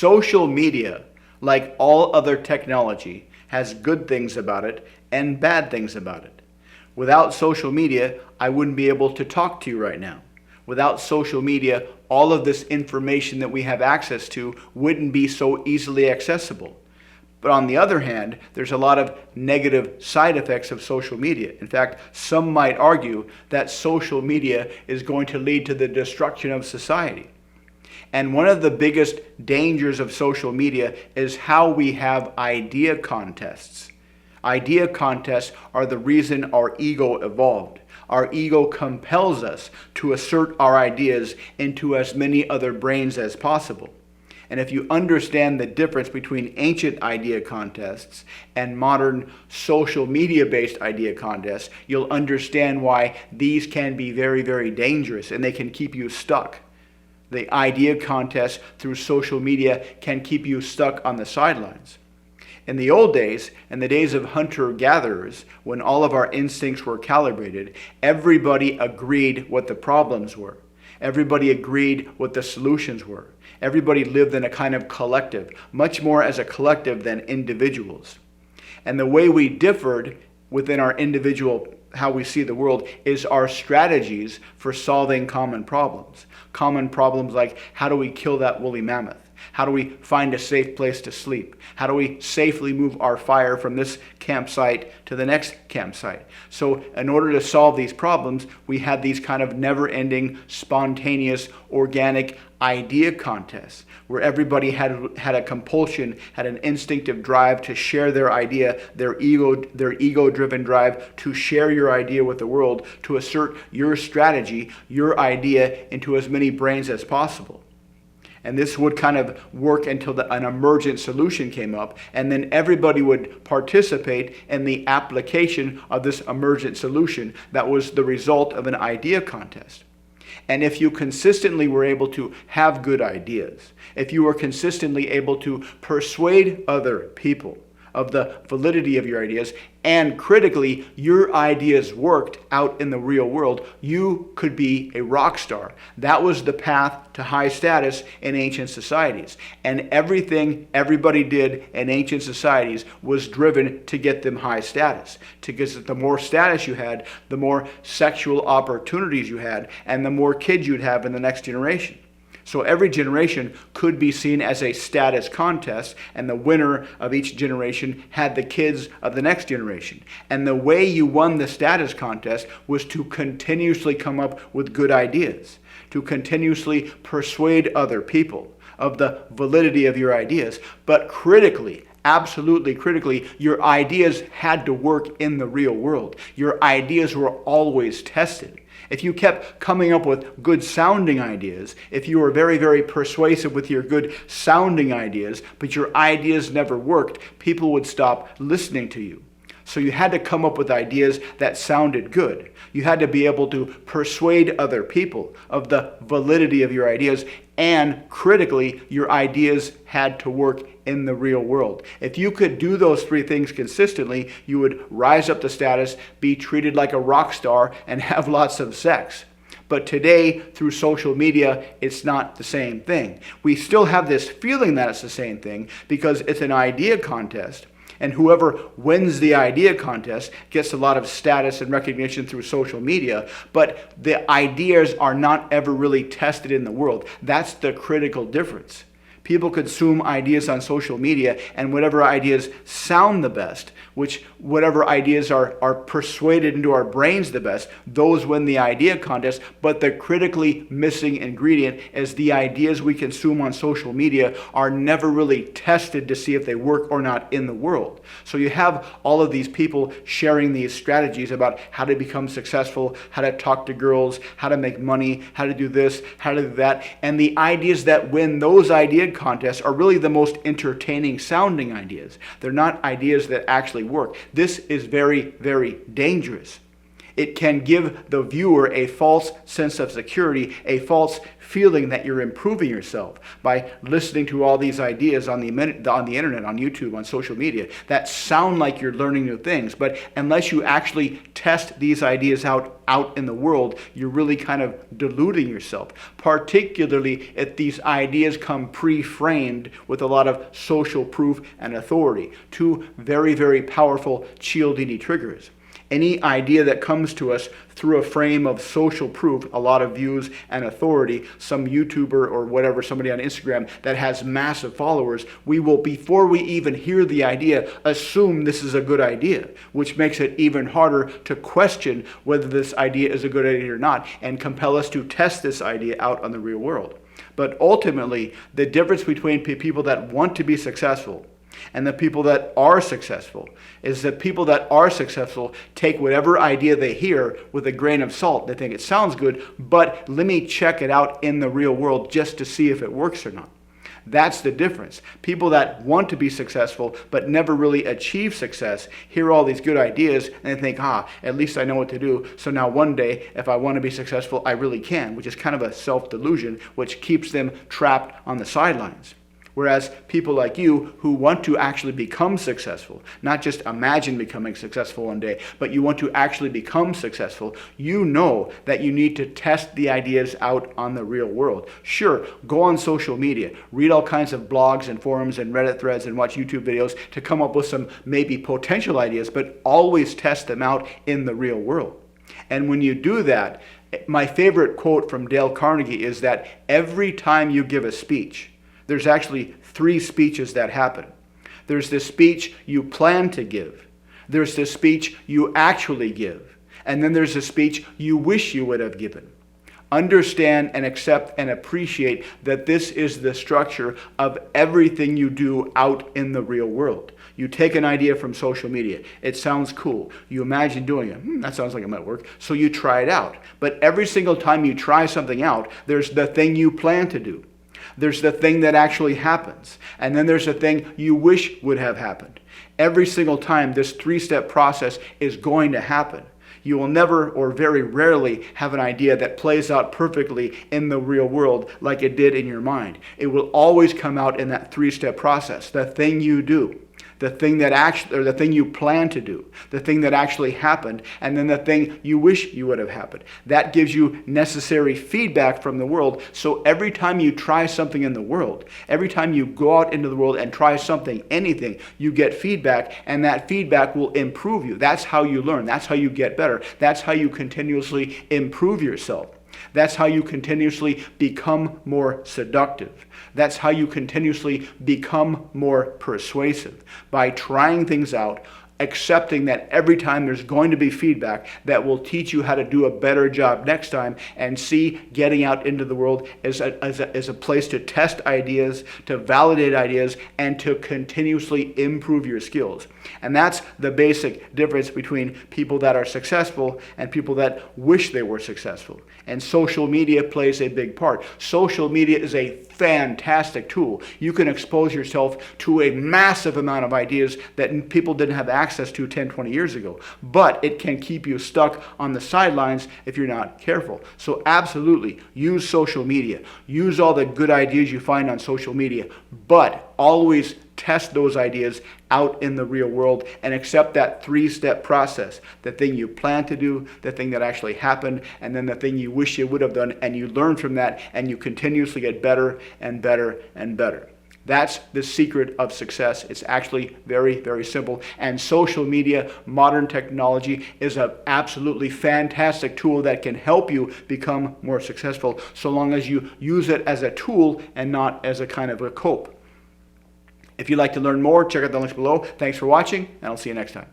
Social media, like all other technology, has good things about it and bad things about it. Without social media, I wouldn't be able to talk to you right now. Without social media, all of this information that we have access to wouldn't be so easily accessible. But on the other hand, there's a lot of negative side effects of social media. In fact, some might argue that social media is going to lead to the destruction of society. And one of the biggest dangers of social media is how we have idea contests. Idea contests are the reason our ego evolved. Our ego compels us to assert our ideas into as many other brains as possible. And if you understand the difference between ancient idea contests and modern social media-based idea contests, you'll understand why these can be very, very dangerous and they can keep you stuck. The idea contest through social media can keep you stuck on the sidelines. In the old days, in the days of hunter-gatherers, when all of our instincts were calibrated, everybody agreed what the problems were. Everybody agreed what the solutions were. Everybody lived in a kind of collective, much more as a collective than individuals. And the way we differed within our individual, how we see the world, is our strategies for solving common problems. Common problems like, how do we kill that woolly mammoth? How do we find a safe place to sleep? How do we safely move our fire from this campsite to the next campsite? So in order to solve these problems, we had these kind of never-ending, spontaneous, organic idea contests where everybody had a compulsion, had an instinctive drive to share their idea, their ego-driven drive to share your idea with the world, to assert your strategy, your idea into as many brains as possible. And this would kind of work until an emergent solution came up, and then everybody would participate in the application of this emergent solution that was the result of an idea contest. And if you consistently were able to have good ideas, if you were consistently able to persuade other people of the validity of your ideas, and critically, your ideas worked out in the real world, you could be a rock star. That was the path to high status in ancient societies. And everything everybody did in ancient societies was driven to get them high status. Because the more status you had, the more sexual opportunities you had, and the more kids you'd have in the next generation. So every generation could be seen as a status contest, and the winner of each generation had the kids of the next generation. And the way you won the status contest was to continuously come up with good ideas, to continuously persuade other people of the validity of your ideas. But critically, absolutely critically, your ideas had to work in the real world. Your ideas were always tested. If you kept coming up with good sounding ideas, if you were very, very persuasive with your good sounding ideas, but your ideas never worked, people would stop listening to you. So you had to come up with ideas that sounded good. You had to be able to persuade other people of the validity of your ideas, and critically, your ideas had to work in the real world. If you could do those three things consistently, you would rise up to status, be treated like a rock star, and have lots of sex. But today, through social media, it's not the same thing. We still have this feeling that it's the same thing because it's an idea contest. And whoever wins the idea contest gets a lot of status and recognition through social media, but the ideas are not ever really tested in the world. That's the critical difference. People consume ideas on social media, and whatever ideas sound the best, whatever ideas are persuaded into our brains the best, those win the idea contest. But the critically missing ingredient is the ideas we consume on social media are never really tested to see if they work or not in the world. So you have all of these people sharing these strategies about how to become successful, how to talk to girls, how to make money, how to do this, how to do that. And the ideas that win those idea contests are really the most entertaining sounding ideas. They're not ideas that actually work. This is very, very dangerous. It can give the viewer a false sense of security, a false feeling that you're improving yourself by listening to all these ideas on the internet, on YouTube, on social media that sound like you're learning new things. But unless you actually test these ideas out in the world, you're really kind of deluding yourself, particularly if these ideas come pre-framed with a lot of social proof and authority. Two very, very powerful Cialdini triggers. Any idea that comes to us through a frame of social proof, a lot of views and authority, some YouTuber or whatever, somebody on Instagram that has massive followers, we will, before we even hear the idea, assume this is a good idea, which makes it even harder to question whether this idea is a good idea or not, and compel us to test this idea out on the real world. But ultimately, the difference between people that want to be successful and the people that are successful is that people that are successful take whatever idea they hear with a grain of salt. They think it sounds good, but let me check it out in the real world just to see if it works or not. That's the difference. People that want to be successful but never really achieve success hear all these good ideas and they think, at least I know what to do. So now one day, if I want to be successful, I really can, which is kind of a self-delusion, which keeps them trapped on the sidelines. Whereas people like you who want to actually become successful, not just imagine becoming successful one day, but you want to actually become successful, you know that you need to test the ideas out on the real world. Sure, go on social media, read all kinds of blogs and forums and Reddit threads and watch YouTube videos to come up with some maybe potential ideas, but always test them out in the real world. And when you do that, my favorite quote from Dale Carnegie is that every time you give a speech, there's actually 3 speeches that happen. There's the speech you plan to give. There's the speech you actually give. And then there's the speech you wish you would have given. Understand and accept and appreciate that this is the structure of everything you do out in the real world. You take an idea from social media. It sounds cool. You imagine doing it. That sounds like it might work. So you try it out. But every single time you try something out, there's the thing you plan to do. There's the thing that actually happens. And then there's the thing you wish would have happened. Every single time, this 3-step process is going to happen. You will never, or very rarely, have an idea that plays out perfectly in the real world like it did in your mind. It will always come out in that 3-step process. The thing you do, the thing that actually, or the thing you plan to do, the thing that actually happened, and then the thing you wish you would have happened. That gives you necessary feedback from the world. So every time you try something in the world, every time you go out into the world and try something, anything, you get feedback, and that feedback will improve you. That's how you learn. That's how you get better. That's how you continuously improve yourself. That's how you continuously become more seductive. That's how you continuously become more persuasive, by trying things out, accepting that every time there's going to be feedback that will teach you how to do a better job next time, and see getting out into the world as a place to test ideas, to validate ideas, and to continuously improve your skills. And that's the basic difference between people that are successful and people that wish they were successful. And social media plays a big part. Social media is a fantastic tool. You can expose yourself to a massive amount of ideas that people didn't have access to 10, 20 years ago. But it can keep you stuck on the sidelines if you're not careful. So absolutely, use social media. Use all the good ideas you find on social media. But always test those ideas out in the real world and accept that 3-step process. The thing you plan to do, the thing that actually happened, and then the thing you wish you would have done, and you learn from that, and you continuously get better and better and better. That's the secret of success. It's actually very, very simple. And social media, modern technology, is an absolutely fantastic tool that can help you become more successful, so long as you use it as a tool and not as a kind of a cope. If you'd like to learn more, check out the links below. Thanks for watching, and I'll see you next time.